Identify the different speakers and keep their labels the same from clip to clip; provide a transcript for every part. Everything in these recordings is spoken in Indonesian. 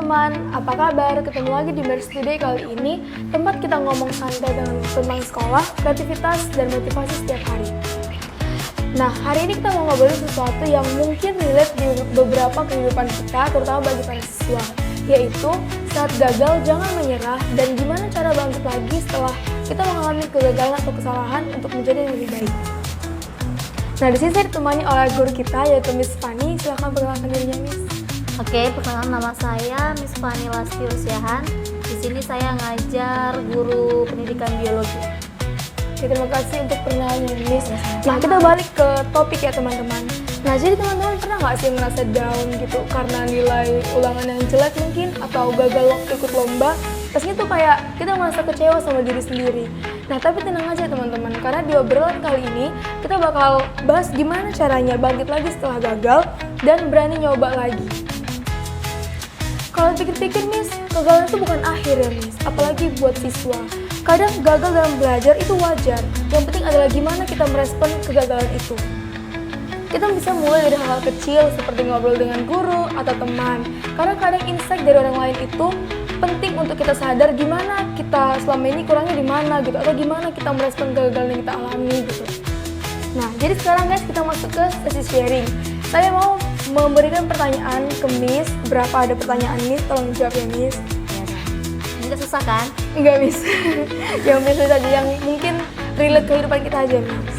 Speaker 1: teman-teman, apa kabar? Ketemu lagi di Mers Today kali ini, tempat kita ngomong santai tentang sekolah, kreativitas, dan motivasi setiap hari. Nah, hari ini kita mau ngobrolin sesuatu yang mungkin relate di beberapa kehidupan kita, terutama bagi para siswa, yaitu saat gagal jangan menyerah dan gimana cara bangkit lagi setelah kita mengalami kegagalan atau kesalahan untuk menjadi yang lebih baik. Nah, di sini saya ditemani oleh guru kita yaitu Miss Fanny. Silahkan perkenalkan dirinya, Miss.
Speaker 2: Oke, perkenalkan nama saya Miss Fanny Lasti Rusyahan. Di sini saya ngajar guru pendidikan biologi.
Speaker 1: Oke, terima kasih untuk perkenalannya, Miss. Nah, kita balik ke topik ya, teman-teman. Nah, jadi teman-teman pernah nggak sih merasa down gitu karena nilai ulangan yang jelek mungkin atau gagal waktu ikut lomba? Terusnya tuh kayak kita merasa kecewa sama diri sendiri. Nah, tapi tenang aja teman-teman, karena di obrolan kali ini kita bakal bahas gimana caranya bangkit lagi setelah gagal dan berani nyoba lagi. Kalau pikir-pikir, Miss, kegagalan itu bukan akhir ya, Miss, apalagi buat siswa. Kadang gagal dalam belajar itu wajar, yang penting adalah gimana kita merespon kegagalan itu. Kita bisa mulai dari hal-hal kecil seperti ngobrol dengan guru atau teman, karena kadang insight dari orang lain itu penting untuk kita sadar gimana kita selama ini kurangnya di mana gitu, atau gimana kita merespon kegagalan yang kita alami gitu. Nah, jadi sekarang guys kita masuk ke sesi sharing. Saya mau memberikan pertanyaan ke Miss. Berapa ada pertanyaan, Miss? Tolong jawab ya, Miss.
Speaker 2: Enggak susah kan?
Speaker 1: Enggak, Miss. Yang Miss tadi yang mungkin relate kehidupan kita aja, Miss.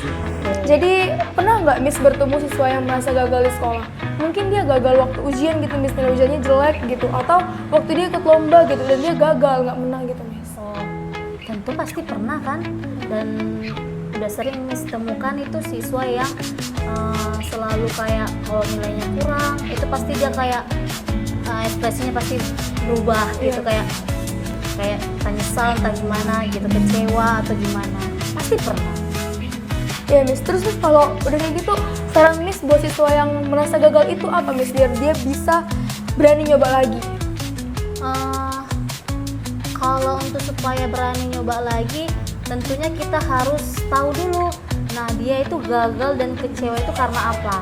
Speaker 1: Jadi pernah nggak Miss bertemu siswa yang merasa gagal di sekolah? Mungkin dia gagal waktu ujian gitu, Miss, nilai ujiannya jelek gitu, atau waktu dia ikut lomba gitu dan dia gagal nggak menang gitu, Miss.
Speaker 2: Oh, tentu pasti pernah kan? Dan udah sering Miss temukan itu siswa yang selalu kayak kalau nilainya kurang, itu pasti dia kayak ekspresinya pasti berubah gitu, kayak nyesal entah gimana gitu, kecewa atau gimana, pasti pernah.
Speaker 1: Ya, Miss, terus Miss kalau udah kayak gitu, saran Miss buat siswa yang merasa gagal itu apa, Miss, biar dia bisa berani nyoba lagi?
Speaker 2: Kalau untuk supaya berani nyoba lagi, tentunya kita harus tahu dulu, nah dia itu gagal dan kecewa itu karena apa?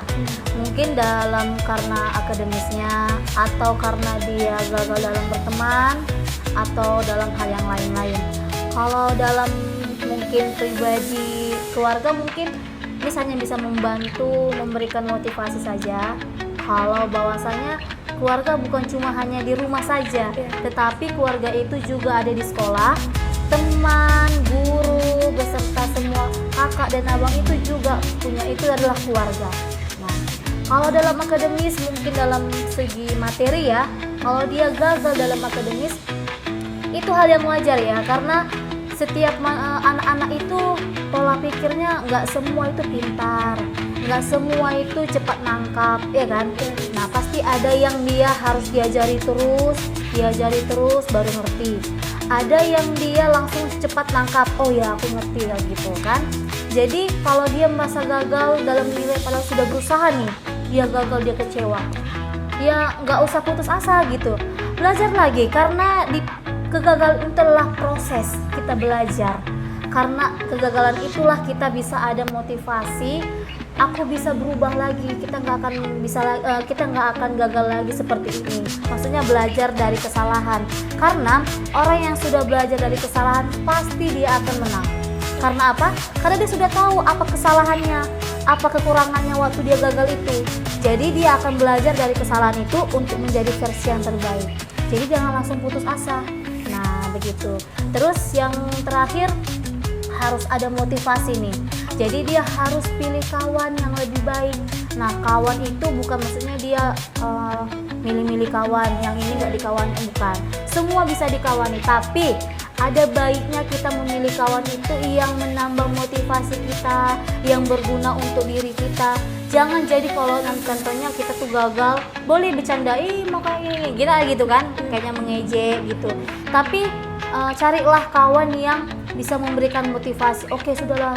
Speaker 2: Mungkin karena akademisnya, atau karena dia gagal dalam berteman, atau dalam hal yang lain-lain. Kalau dalam mungkin pribadi keluarga, mungkin misalnya bisa membantu memberikan motivasi saja. Kalau bahwasanya keluarga bukan cuma hanya di rumah saja, tetapi keluarga itu juga ada di sekolah, teman, guru, beserta semua kakak dan abang itu juga itu adalah keluarga. Nah, kalau dalam akademis mungkin dalam segi materi ya, kalau dia gagal dalam akademis itu hal yang wajar ya, karena setiap anak-anak itu pola pikirnya nggak semua itu pintar, nggak semua itu cepat nangkap, ya kan? Nah, pasti ada yang dia harus diajari terus baru ngerti. Ada yang dia langsung cepat nangkap, oh ya aku ngerti ya gitu kan. Jadi kalau dia merasa gagal dalam nilai padahal sudah berusaha nih, dia gagal, dia kecewa, ya nggak usah putus asa gitu, belajar lagi, karena kegagalan itulah proses kita belajar. Karena kegagalan itulah kita bisa ada motivasi, aku bisa berubah lagi, kita nggak akan gagal lagi seperti ini. Maksudnya belajar dari kesalahan. Karena orang yang sudah belajar dari kesalahan pasti dia akan menang. Karena apa? Karena dia sudah tahu apa kesalahannya, apa kekurangannya waktu dia gagal itu. Jadi dia akan belajar dari kesalahan itu untuk menjadi versi yang terbaik. Jadi jangan langsung putus asa. Nah, begitu. Terus yang terakhir, harus ada motivasi nih. Jadi dia harus pilih kawan yang lebih baik. Nah, kawan itu bukan maksudnya dia milih-milih kawan, yang ini nggak dikawani, bukan. Semua bisa dikawani, tapi ada baiknya kita memilih kawan itu yang menambah motivasi kita, yang berguna untuk diri kita. Jangan jadi kalau contohnya kita tuh gagal, boleh bercanda, mau kayak gini gitu kan, kayaknya mengejek gitu. Tapi carilah kawan yang bisa memberikan motivasi. Oke, sudahlah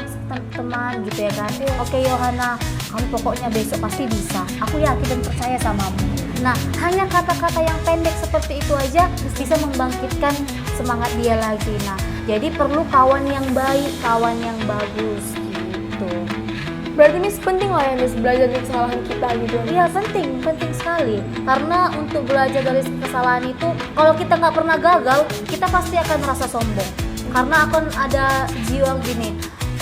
Speaker 2: teman gitu ya kan. Oke Yohana, kamu pokoknya besok pasti bisa. Aku yakin dan percaya samamu. Nah, hanya kata-kata yang pendek seperti itu aja bisa membangkitkan semangat dia lagi. Nah, jadi perlu kawan yang baik, kawan yang bagus gitu.
Speaker 1: Berarti Miss penting lah ya Miss belajar dari kesalahan kita gitu.
Speaker 2: Iya penting sekali. Karena untuk belajar dari kesalahan itu, kalau kita nggak pernah gagal, kita pasti akan merasa sombong. Karena akan ada jiwa gini,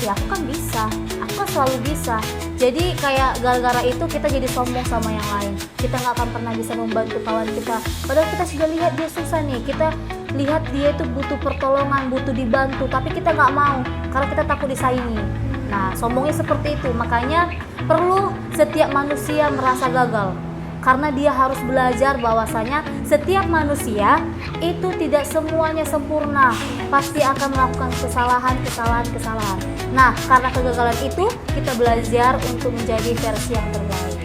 Speaker 2: ya aku kan bisa, aku kan selalu bisa. Jadi kayak gara-gara itu kita jadi sombong sama yang lain. Kita nggak akan pernah bisa membantu kawan kita. Padahal kita sudah lihat dia susah nih, kita lihat dia itu butuh pertolongan, butuh dibantu, tapi kita nggak mau karena kita takut disaingi. Nah, sombongnya seperti itu. Makanya perlu setiap manusia merasa gagal. Karena dia harus belajar bahwasanya setiap manusia itu tidak semuanya sempurna. Pasti akan melakukan kesalahan. Nah, karena kegagalan itu kita belajar untuk menjadi versi yang terbaik.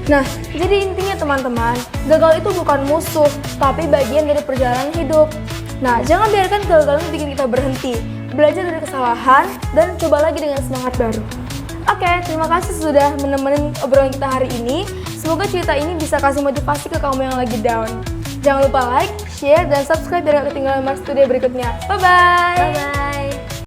Speaker 1: Nah, jadi intinya teman-teman, gagal itu bukan musuh, tapi bagian dari perjalanan hidup. Nah, jangan biarkan kegagalan bikin kita berhenti. Belajar dari kesalahan dan coba lagi dengan semangat baru. Oke, terima kasih sudah menemenin obrolan kita hari ini. Semoga cerita ini bisa kasih motivasi ke kamu yang lagi down. Jangan lupa like, share, dan subscribe biar gak ketinggalan Mars Studio berikutnya. Bye-bye!
Speaker 2: Bye-bye!